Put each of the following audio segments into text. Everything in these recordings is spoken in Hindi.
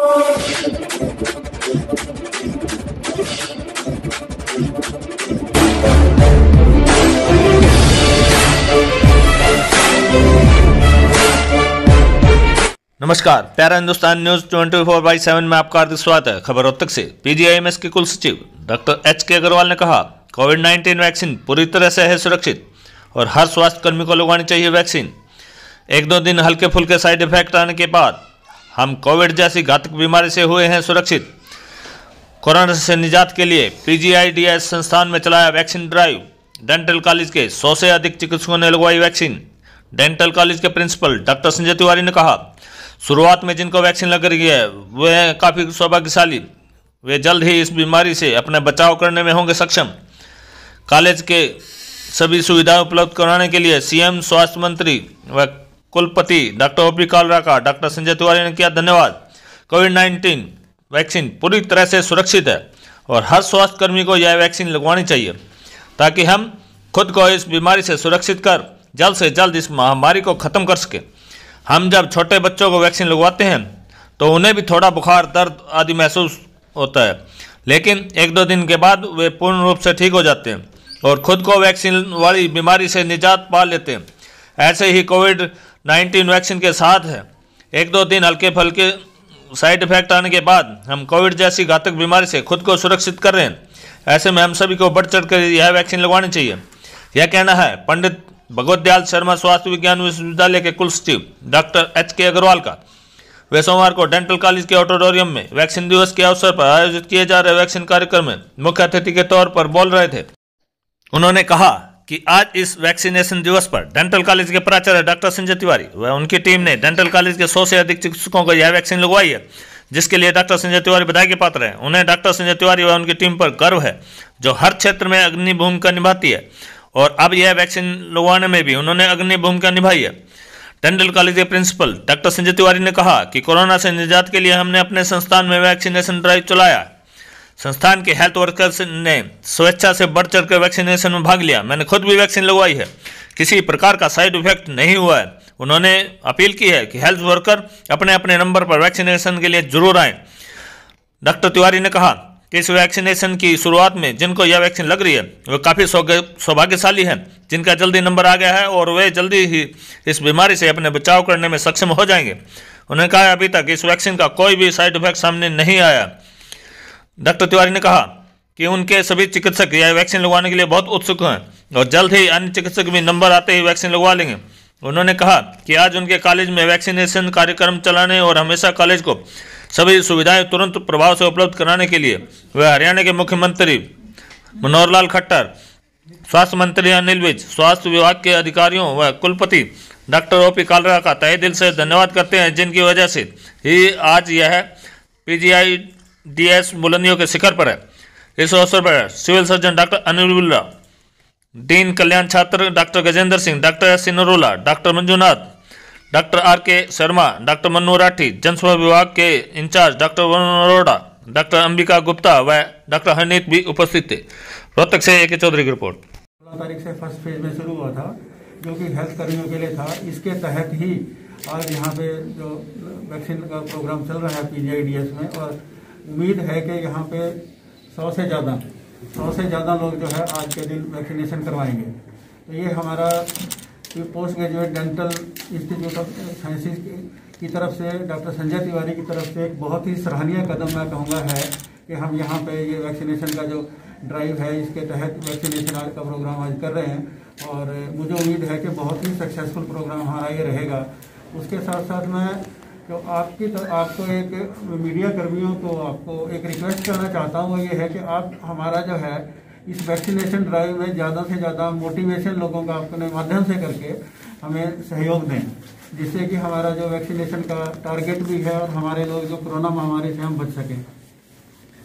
नमस्कार, प्यारा हिंदुस्तान न्यूज 24/7 में आपका हार्दिक स्वागत है। खबर रोहतक से। पीजीआईएमएस के कुल सचिव डॉक्टर एच.के. अग्रवाल ने कहा, कोविड-19 वैक्सीन पूरी तरह से है सुरक्षित और हर स्वास्थ्य कर्मी को लगवानी चाहिए वैक्सीन। 1-2 दिन हल्के फुल्के साइड इफेक्ट आने के बाद हम कोविड जैसी घातक बीमारी से हुए हैं सुरक्षित। कोरोना से निजात के लिए पीजीआईडीएस संस्थान में चलाया वैक्सीन ड्राइव। डेंटल कॉलेज के 100 से अधिक चिकित्सकों ने लगवाई वैक्सीन। डेंटल कॉलेज के प्रिंसिपल डॉक्टर संजय तिवारी ने कहा, शुरुआत में जिनको वैक्सीन लग रही है वे काफ़ी सौभाग्यशाली, वे जल्द ही इस बीमारी से अपना बचाव करने में होंगे सक्षम। कॉलेज के सभी सुविधाएं उपलब्ध कराने के लिए सीएम, स्वास्थ्य मंत्री व कुलपति डॉक्टर ओपी कालरा का डॉक्टर संजय तिवारी ने किया धन्यवाद। कोविड-19 वैक्सीन पूरी तरह से सुरक्षित है और हर स्वास्थ्य कर्मी को यह वैक्सीन लगवानी चाहिए ताकि हम खुद को इस बीमारी से सुरक्षित कर जल्द से जल्द इस महामारी को ख़त्म कर सके। हम जब छोटे बच्चों को वैक्सीन लगवाते हैं तो उन्हें भी थोड़ा बुखार, दर्द आदि महसूस होता है, लेकिन 1-2 दिन के बाद वे पूर्ण रूप से ठीक हो जाते हैं और खुद को वैक्सीन वाली बीमारी से निजात पा लेते हैं। ऐसे ही कोविड-19 वैक्सीन के साथ है, 1-2 दिन हल्के फुल्के साइड इफेक्ट आने के बाद हम कोविड जैसी घातक बीमारी से खुद को सुरक्षित कर रहे हैं। ऐसे में हम सभी को बढ़ चढ़ कर यह वैक्सीन लगवानी चाहिए। यह कहना है पंडित भगवत दयाल शर्मा स्वास्थ्य विज्ञान विश्वविद्यालय के कुल सचिव डॉक्टर एच.के. अग्रवाल का। वे सोमवार को डेंटल कॉलेज के ऑडिटोरियम में वैक्सीन दिवस के अवसर पर आयोजित किए जा रहे वैक्सीन कार्यक्रम में मुख्य अतिथि के तौर पर बोल रहे थे। उन्होंने कहा कि आज इस वैक्सीनेशन दिवस पर डेंटल कॉलेज के प्राचार्य डॉक्टर संजय तिवारी व उनकी टीम ने डेंटल कॉलेज के 100 से अधिक चिकित्सकों को यह वैक्सीन लगवाई है, जिसके लिए डॉक्टर संजय तिवारी बधाई के पात्र हैं। उन्हें डॉक्टर संजय तिवारी व उनकी टीम पर गर्व है, जो हर क्षेत्र में अग्रणी भूमिका निभाती है और अब यह वैक्सीन लगवाने में भी उन्होंने अग्रणी भूमिका निभाई है। डेंटल कॉलेज के प्रिंसिपल डॉक्टर संजय तिवारी ने कहा कि कोरोना से निजात के लिए हमने अपने संस्थान में वैक्सीनेशन ड्राइव चलाया। संस्थान के हेल्थ वर्कर्स ने स्वेच्छा से बढ़ चढ़ कर वैक्सीनेशन में भाग लिया। मैंने खुद भी वैक्सीन लगवाई है, किसी प्रकार का साइड इफेक्ट नहीं हुआ है। उन्होंने अपील की है कि हेल्थ वर्कर अपने अपने नंबर पर वैक्सीनेशन के लिए जरूर आएँ। डॉक्टर तिवारी ने कहा कि इस वैक्सीनेशन की शुरुआत में जिनको यह वैक्सीन लग रही है वे काफ़ी सौभाग्यशाली हैं, जिनका जल्दी नंबर आ गया है और वे जल्दी ही इस बीमारी से अपने बचाव करने में सक्षम हो जाएंगे। उन्होंने कहा अभी तक इस वैक्सीन का कोई भी साइड इफेक्ट सामने नहीं आया। डॉक्टर तिवारी ने कहा कि उनके सभी चिकित्सक यह वैक्सीन लगवाने के लिए बहुत उत्सुक हैं और जल्द ही अन्य चिकित्सक भी नंबर आते ही वैक्सीन लगवा लेंगे। उन्होंने कहा कि आज उनके कॉलेज में वैक्सीनेशन कार्यक्रम चलाने और हमेशा कॉलेज को सभी सुविधाएं तुरंत प्रभाव से उपलब्ध कराने के लिए वह हरियाणा के मुख्यमंत्री मनोहर लाल खट्टर, स्वास्थ्य मंत्री अनिल विज, स्वास्थ्य विभाग के अधिकारियों व कुलपति डॉक्टर ओपी कालरा का तहे दिल से धन्यवाद करते हैं, जिनकी वजह से ही आज यह पीजीआईडीएस बुलंदियों के शिखर पर है। इस अवसर पर सिविल सर्जन डॉक्टर अनिल बिल्ला, डीन कल्याण छात्र doctor Gajendra Singh, doctor S C. Narola, doctor Manjunath, doctor R K. Sharma, doctor Mannu Rathi, जनस्वास्थ्य विभाग के incharge doctor Varun Arora, doctor Ambika Gupta व डॉक्टर हरनीत भी उपस्थित थे। रोहतक से ए.के. चौधरी की रिपोर्ट। 16 तारीख से फर्स्ट फेज में शुरू हुआ था, जो कि हेल्थ कर्मियों के लिए था। इसके तहत ही आज यहाँ पे जो वैक्सीन का प्रोग्राम चल रहा है पीजीआईडीएस में, और उम्मीद है कि यहाँ पे 100 से ज़्यादा लोग जो है आज के दिन वैक्सीनेशन करवाएंगे। तो ये हमारा post graduate dental institute of sciences की तरफ से, डॉक्टर संजय तिवारी की तरफ से एक बहुत ही सराहनीय कदम मैं कहूँगा है कि हम यहाँ पे ये वैक्सीनेशन का जो ड्राइव है इसके तहत वैक्सीनेशन आज का प्रोग्राम आज कर रहे हैं और मुझे उम्मीद है कि बहुत ही सक्सेसफुल प्रोग्राम हमारा ये रहेगा। उसके साथ साथ मैं जो आपको एक मीडिया कर्मियों को आपको एक रिक्वेस्ट करना चाहता हूँ, वो ये है कि आप हमारा जो है इस वैक्सीनेशन ड्राइव में ज़्यादा से ज़्यादा मोटिवेशन लोगों का अपने माध्यम से करके हमें सहयोग दें, जिससे कि हमारा जो वैक्सीनेशन का टारगेट भी है और हमारे लोग जो कोरोना महामारी से हम बच सकें।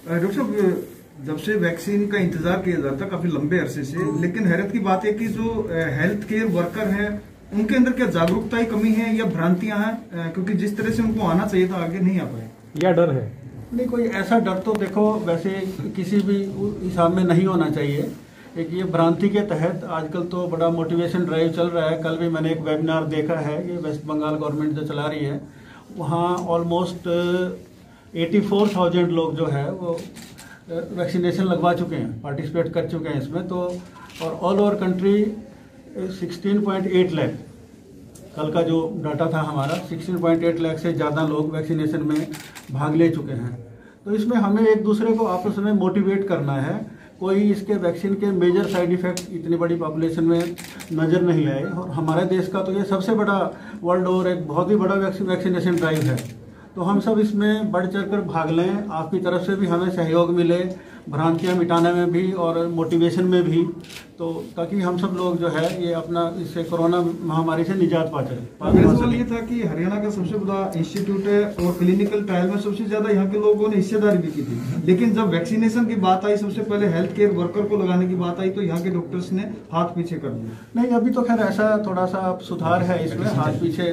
डॉक्टर साहब, जब से वैक्सीन का इंतजार किया जाता है काफी लंबे अरसे से, लेकिन हैरत की बात है कि जो हेल्थ केयर वर्कर हैं उनके अंदर क्या जागरूकता की कमी है या भ्रांतियां हैं, क्योंकि जिस तरह से उनको आना चाहिए था आगे नहीं आ पाए, या डर है? नहीं, कोई ऐसा डर तो देखो वैसे किसी भी हिसाब में नहीं होना चाहिए। एक ये भ्रांति के तहत आजकल तो बड़ा मोटिवेशन ड्राइव चल रहा है। कल भी मैंने एक वेबिनार देखा है, ये वेस्ट बंगाल गवर्नमेंट जो चला रही है, वहाँ ऑलमोस्ट 84,000 लोग जो है वो वैक्सीनेशन लगवा चुके हैं, पार्टिसिपेट कर चुके हैं इसमें। तो और ऑल ओवर कंट्री 16.8 लाख, कल का जो डाटा था हमारा, 16.8 लाख से ज़्यादा लोग वैक्सीनेशन में भाग ले चुके हैं। तो इसमें हमें एक दूसरे को आपस में मोटिवेट करना है। कोई इसके वैक्सीन के मेजर साइड इफ़ेक्ट इतनी बड़ी पॉपुलेशन में नज़र नहीं आए, और हमारे देश का तो ये सबसे बड़ा वर्ल्ड ओवर एक बहुत ही बड़ा वैक्सीनेशन ड्राइव है। तो हम सब इसमें बढ़ चढ़ कर भाग लें, आपकी तरफ से भी हमें सहयोग मिले, भ्रांतियां मिटाने में भी और मोटिवेशन में भी, तो ताकि हम सब लोग जो है ये अपना इससे कोरोना महामारी से निजात पा सकें। मेरा सवाल ये था कि हरियाणा का सबसे बड़ा इंस्टीट्यूट है और क्लिनिकल ट्रायल में सबसे ज्यादा यहाँ के लोगों ने हिस्सेदारी भी की थी, लेकिन जब वैक्सीनेशन की बात आई, सबसे पहले हेल्थ केयर वर्कर को लगाने की बात आई, तो यहाँ के डॉक्टर्स ने हाथ पीछे कर दिया। नहीं, अभी तो खैर ऐसा थोड़ा सा सुधार है इसमें, हाथ पीछे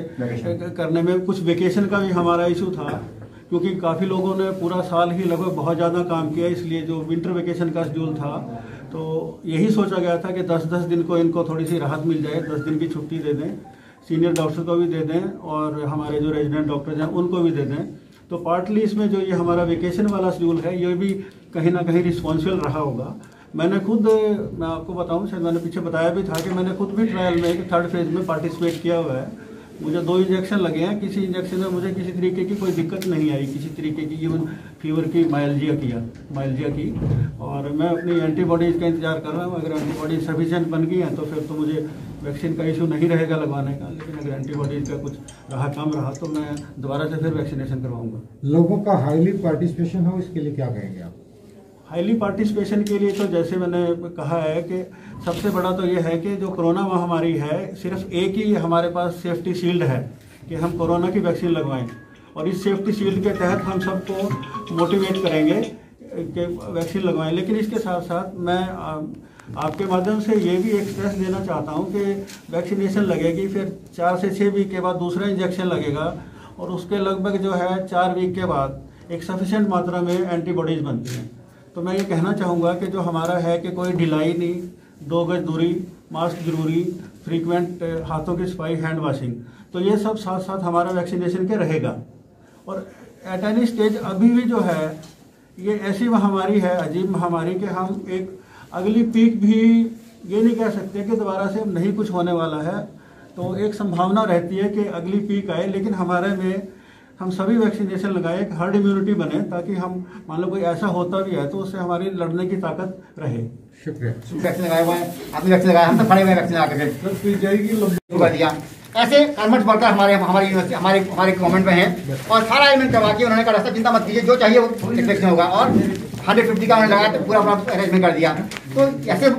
करने में। कुछ वेकेशन का भी हमारा इशू था, क्योंकि काफ़ी लोगों ने पूरा साल ही लगभग बहुत ज़्यादा काम किया, इसलिए जो विंटर वेकेशन का शेड्यूल था तो यही सोचा गया था कि 10-10 दिन को इनको थोड़ी सी राहत मिल जाए, 10 दिन की छुट्टी दे दें, सीनियर डॉक्टर को भी दे दें और हमारे जो रेजिडेंट डॉक्टर्स हैं उनको भी दे दें। तो पार्टली इसमें जो ये हमारा वेकेशन वाला शेड्यूल है ये भी कहीं ना कहीं रिस्पॉन्सिबल रहा होगा। मैंने खुद, मैं आपको बताऊं, शायद मैंने पीछे बताया भी था कि मैंने खुद भी ट्रायल में 3rd फेज में पार्टिसिपेट किया हुआ है। मुझे 2 इंजेक्शन लगे हैं, किसी इंजेक्शन में मुझे किसी तरीके की कोई दिक्कत नहीं आई, किसी तरीके की इवन फीवर की माइल्जिया की, और मैं अपनी एंटीबॉडीज़ का इंतजार कर रहा हूँ। अगर एंटीबॉडीज सफिशिएंट बन गई हैं तो फिर तो मुझे वैक्सीन का इशू नहीं रहेगा लगवाने का, लेकिन अगर एंटीबॉडीज का कुछ कम रहा तो मैं दोबारा से फिर वैक्सीनेशन करवाऊँगा। लोगों का हाईली पार्टिसिपेशन हो, इसके लिए क्या कहेंगे आप? हाईली पार्टिसिपेशन के लिए तो जैसे मैंने कहा है कि सबसे बड़ा तो ये है कि जो कोरोना महामारी है, सिर्फ एक ही हमारे पास सेफ्टी शील्ड है कि हम कोरोना की वैक्सीन लगवाएं, और इस सेफ्टी शील्ड के तहत हम सबको मोटिवेट करेंगे कि वैक्सीन लगवाएं। लेकिन इसके साथ साथ मैं आपके माध्यम से ये भी एक स्ट्रेस देना चाहता हूँ कि वैक्सीनेशन लगेगी, फिर 4 से 6 वीक के बाद दूसरा इंजेक्शन लगेगा, और उसके लगभग जो है 4 वीक के बाद एक सफिशिएंट मात्रा में एंटीबॉडीज बनती हैं। तो मैं ये कहना चाहूँगा कि जो हमारा है कि कोई ढिलाई नहीं, 2 गज दूरी, मास्क जरूरी, फ्रीक्वेंट हाथों की सफाई, हैंड वॉशिंग, तो ये सब साथ साथ हमारा वैक्सीनेशन के रहेगा। और एट एनी स्टेज अभी भी जो है ये ऐसी महामारी है, अजीब महामारी, कि हम एक अगली पीक भी ये नहीं कह सकते कि दोबारा से नहीं कुछ होने वाला है। तो एक संभावना रहती है कि अगली पीक आए, लेकिन हमारे में हम सभी वैक्सीनेशन लगाए, एक हर्ड इम्यूनिटी बने, ताकि हम मान लो कोई ऐसा होता भी है तो उससे हमारी लड़ने की ताकत रहे। शुक्रिया। वैक्सीन लगाया हुआ है, आपने वैक्सीन लगाया, हम तो खड़े हुए वैक्सीन लगा के ऐसे कर्मठ वर्कर हमारी यूनिवर्सिटी हमारे गवर्नमेंट में हैं, और सारा एलिमेंट करवा के उन्होंने कहा रास्ता चिंता मत कीजिए, जो चाहिए वो वैक्सीन होगा, और 150 का उन्होंने लगाया तो पूरा अरेंजमेंट कर दिया। तो ऐसे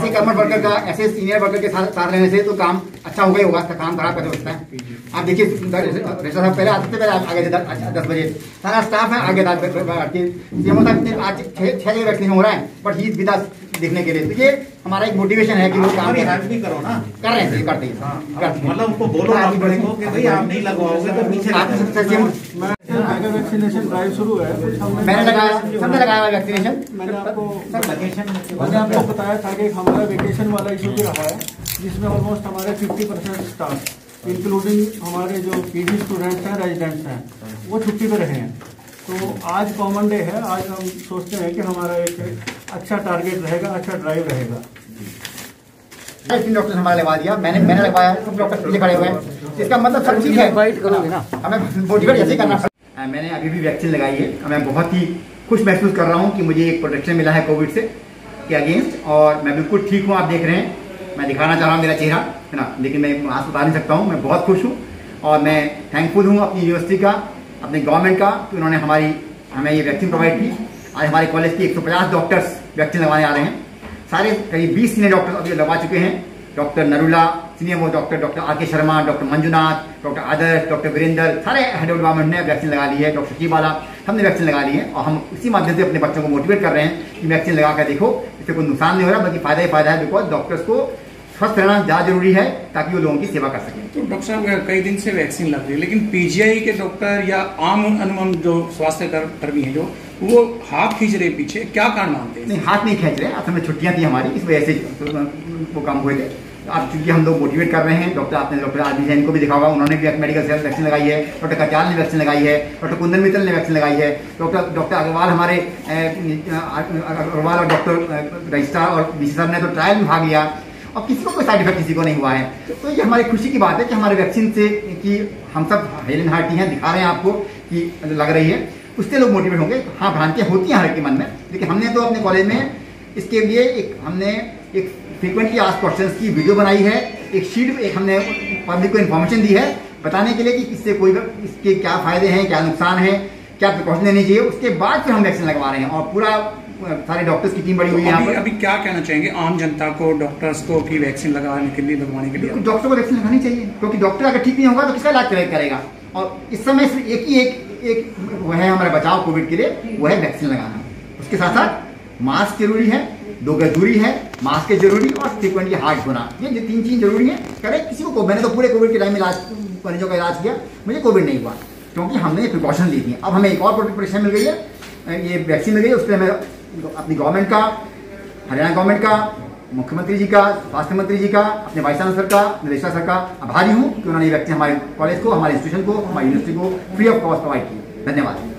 कर्मठ वर्कर का, ऐसे सीनियर वर्कर के साथ रहने से तो काम अच्छा होगा ही होगा, काम खराब कर सकता है। आप देखिए पहले आते थे, आगे 10 बजे सारा स्टाफ है, आगे आज 6 वैक्सीन हो रहा है, बट ही विदा देखने के लिए। तो ये हमारा एक मोटिवेशन है कि वो काम भी करो ना, कर रहे हैं, करते हैं, मतलब उनको बोलो कि भाई आप नहीं लगवाओगे तो पीछे। वैक्सीनेशन ड्राइव शुरू है, मैंने लगाया, सबने लगाया हुआ वैक्सीनेशन। मैंने आपको बताया था कि हमारा वेकेशन वाला इशू भी रहा है, जिसमें ऑलमोस्ट हमारे 50% स्टाफ इंक्लूडिंग हमारे जो पीजी स्टूडेंट्स हैं, रेजिडेंट्स हैं, वो छुट्टी पे रहे हैं। तो आज कॉमन डे है, आज हम सोचते हैं कि हमारा एक अच्छा टारगेट रहेगा, अच्छा ड्राइव रहेगा। 3 डॉक्टर हमारा लगवा दिया, मैंने लगवाया, सब डॉक्टर पीछे खड़े हुए हैं, इसका मतलब सब ठीक है, हमें मोटिवेट ऐसे करना। मैंने अभी भी वैक्सीन लगाई है, मैं बहुत ही खुश महसूस कर रहा हूँ कि मुझे एक प्रोटेक्शन मिला है कोविड से के अगेंस्ट, और मैं बिल्कुल ठीक हूँ। आप देख रहे हैं, मैं दिखाना चाह रहा हूँ मेरा चेहरा, है ना, लेकिन मैं आंसू बता नहीं सकता हूँ। मैं बहुत खुश हूँ और मैं थैंकफुल हूँ अपनी यूनिवर्सिटी का, अपने गवर्नमेंट का, कि उन्होंने हमें ये वैक्सीन प्रोवाइड की। आज हमारे कॉलेज के 150 डॉक्टर्स वैक्सीन लगवाने आ रहे हैं, सारे करीब 20 सीनियर डॉक्टर अभी लगवा चुके हैं। Doctor Narula senior most doctor R K. Sharma, doctor Manjunath, doctor Adarsh, doctor Virendra, सारे हेड ऑफ डिपार्टमेंट ने वैक्सीन लगा ली है, डॉक्टर शीबाला, हमने वैक्सीन लगा ली है। और हम इसी माध्यम से अपने बच्चों को मोटिवेट कर रहे हैं कि वैक्सीन लगा कर देखो, इससे कोई नुकसान नहीं हो रहा, बल्कि फायदा ही फायदा है, बिकॉज डॉक्टर्स को स्वस्थ रहना ज़्यादा जरूरी है ताकि वो लोगों की सेवा कर सकें। तो डॉक्टर साहब कई दिन से वैक्सीन लग रही है, लेकिन पीजीआई के डॉक्टर या आम अनुमान जो स्वास्थ्य कर्मी है, जो वो हाथ खींच रहे पीछे, क्या कारण मानते हैं? नहीं, हाथ नहीं खींच रहे, असल में छुट्टियां थी हमारी, इस वजह से वो काम हुए थे। अब चूंकि हम लोग मोटिवेट कर रहे हैं, डॉक्टर आरबी जैन को भी दिखा होगा, उन्होंने भी मेडिकल से वैक्सीन लगाई है, डॉक्टर कटियाल ने वैक्सीन लगाई है, डॉक्टर कुंदन मित्तल ने वैक्सीन लगाई है, डॉक्टर अग्रवाल हमारे अग्रवाल और डॉक्टर रजिस्ट्रार और बीसी साहब ने तो ट्रायल में भाग लिया और किसी को कोई साइड इफेक्ट किसी को नहीं हुआ है। तो ये हमारी खुशी की बात है कि हमारे वैक्सीन से कि हम सब हेल हार्टी हैं, दिखा रहे हैं आपको कि लग रही है, उससे लोग मोटिवेट होंगे। हाँ, भ्रांतियाँ होती हैं हर एक के मन में, लेकिन हमने तो अपने कॉलेज में इसके लिए हमने एक फ्रीक्वेंटली आस्क्ड क्वेश्चंस की वीडियो बनाई है, एक शीट हमने पब्लिक को इन्फॉर्मेशन दी है बताने के लिए कि इससे इसके क्या फायदे हैं, क्या नुकसान है, क्या प्रिकॉशन लेनी चाहिए। उसके बाद फिर हम वैक्सीन लगवा रहे हैं और पूरा सारे डॉक्टर्स की टीम बड़ी हुई है। अभी क्या कहना चाहेंगे आम जनता को, डॉक्टर्स को कि वैक्सीन लगवाने के लिए डॉक्टर को वैक्सीन लगानी चाहिए, क्योंकि डॉक्टर अगर ठीक नहीं होगा तो किसका इलाज करेगा। और इस समय सिर्फ एक वह है हमारा बचाव कोविड के लिए, वो है वैक्सीन लगाना। उसके साथ साथ मास्क जरूरी है, 2 गज दूरी है, मास्क है जरूरी और फ्रीक्वेंटली हाथ धोना, ये 3 चीज जरूरी है। करें किसी को, मैंने तो पूरे कोविड के टाइम में मरीजों का इलाज किया, मुझे कोविड नहीं हुआ क्योंकि हमने प्रिकॉशन ली थी। अब हमें एक और प्रोटेक्शन मिल गई है, ये वैक्सीन मिल गई है। उस पर मैं अपनी गवर्नमेंट का, हरियाणा गवर्नमेंट का, मुख्यमंत्री जी का, स्वास्थ्य मंत्री जी का, अपने वाइस चांसलर का, निदेशक सर का आभारी हूँ कि उन्होंने ये वैक्सीन हमारे कॉलेज को, हमारे इंस्टीट्यूशन को, हमारी यूनिवर्सिटी को फ्री ऑफ कॉस्ट प्रोवाइड की। धन्यवाद।